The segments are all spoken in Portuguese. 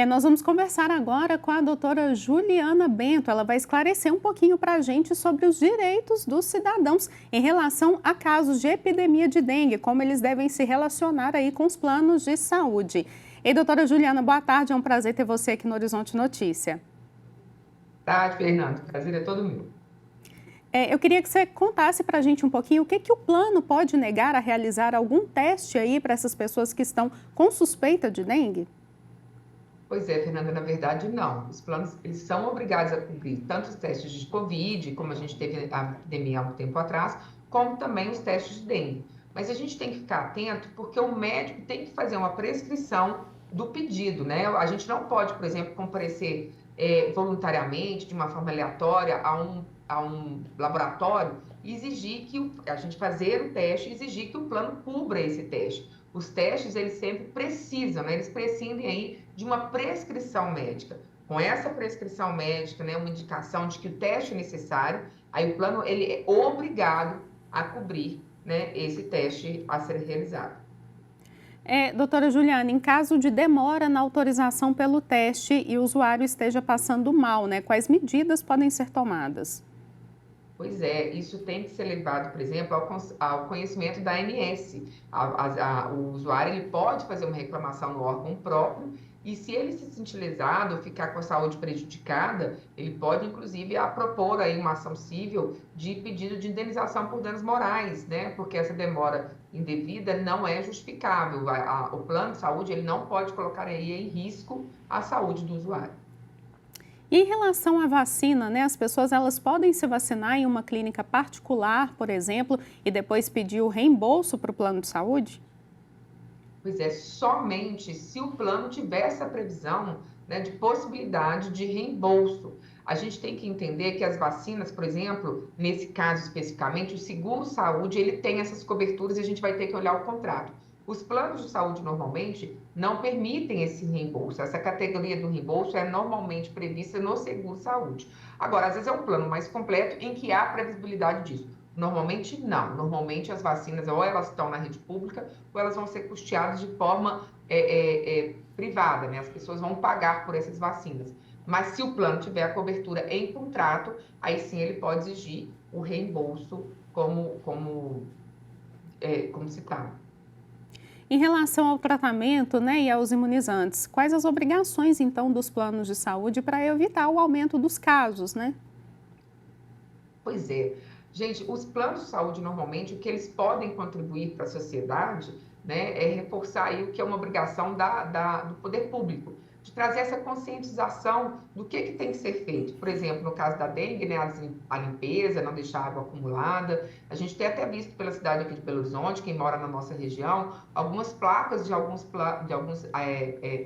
Nós vamos conversar agora com a doutora Juliana Bento. Ela vai esclarecer um pouquinho para a gente sobre os direitos dos cidadãos em relação a casos de epidemia de dengue, como eles devem se relacionar aí com os planos de saúde. Ei, doutora Juliana, boa tarde. É um prazer ter você aqui no Horizonte Notícia. Boa tarde, Fernando. Prazer é todo meu. Eu queria que você contasse para a gente um pouquinho o que o plano pode negar a realizar algum teste aí para essas pessoas que estão com suspeita de dengue? Pois é, Fernanda, na verdade, não. Os planos, eles são obrigados a cobrir tanto os testes de Covid, como a gente teve a epidemia há um tempo atrás, como também os testes de dengue. Mas a gente tem que ficar atento porque o médico tem que fazer uma prescrição do pedido, né? A gente não pode, por exemplo, comparecer voluntariamente, de uma forma aleatória, a um laboratório e exigir que a gente fazer o teste e exigir que o plano cubra esse teste. Os testes, eles sempre precisam, né? Eles prescindem aí de uma prescrição médica. Com essa prescrição médica, né, uma indicação de que o teste é necessário, aí o plano ele é obrigado a cobrir, né, esse teste a ser realizado. Doutora Juliana, em caso de demora na autorização pelo teste e o usuário esteja passando mal, né, quais medidas podem ser tomadas? Pois é, isso tem que ser levado, por exemplo, ao conhecimento da ANS. O usuário ele pode fazer uma reclamação no órgão próprio e, se ele se sentir lesado ou ficar com a saúde prejudicada, ele pode, inclusive, propor aí uma ação civil de pedido de indenização por danos morais, né? Porque essa demora indevida não é justificável. O plano de saúde ele não pode colocar aí em risco a saúde do usuário. E em relação à vacina, né, as pessoas elas podem se vacinar em uma clínica particular, por exemplo, e depois pedir o reembolso para o plano de saúde? Pois é, somente se o plano tiver essa previsão, né, de possibilidade de reembolso. A gente tem que entender que as vacinas, por exemplo, nesse caso especificamente, o seguro-saúde, ele tem essas coberturas e a gente vai ter que olhar o contrato. Os planos de saúde normalmente não permitem esse reembolso. Essa categoria do reembolso é normalmente prevista no seguro-saúde. Agora, às vezes é um plano mais completo em que há previsibilidade disso. Normalmente não. Normalmente as vacinas ou elas estão na rede pública ou elas vão ser custeadas de forma privada, né? As pessoas vão pagar por essas vacinas. Mas se o plano tiver a cobertura em contrato, aí sim ele pode exigir o reembolso como citado. Em relação ao tratamento, né, e aos imunizantes, quais as obrigações então dos planos de saúde para evitar o aumento dos casos, né? Pois é. Gente, os planos de saúde, normalmente, o que eles podem contribuir para a sociedade, né, é reforçar aí o que é uma obrigação do poder público, de trazer essa conscientização do que tem que ser feito. Por exemplo, no caso da dengue, né, a limpeza, não deixar água acumulada. A gente tem até visto pela cidade aqui de Belo Horizonte, quem mora na nossa região, algumas placas de alguns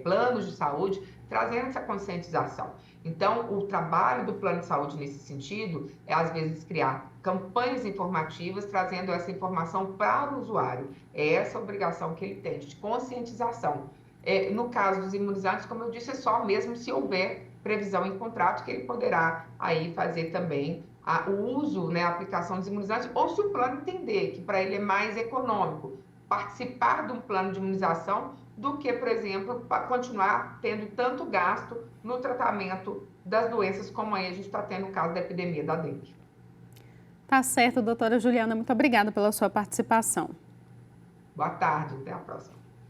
planos de saúde trazendo essa conscientização. Então, o trabalho do plano de saúde nesse sentido é, às vezes, criar campanhas informativas, trazendo essa informação para o usuário. É essa a obrigação que ele tem, de conscientização. No caso dos imunizantes, como eu disse, é só mesmo se houver previsão em contrato que ele poderá aí fazer também o uso, né, a aplicação dos imunizantes, ou se o plano entender que para ele é mais econômico participar de um plano de imunização do que, por exemplo, continuar tendo tanto gasto no tratamento das doenças como aí a gente está tendo no caso da epidemia da dengue. Tá certo, doutora Juliana, muito obrigada pela sua participação. Boa tarde, até a próxima.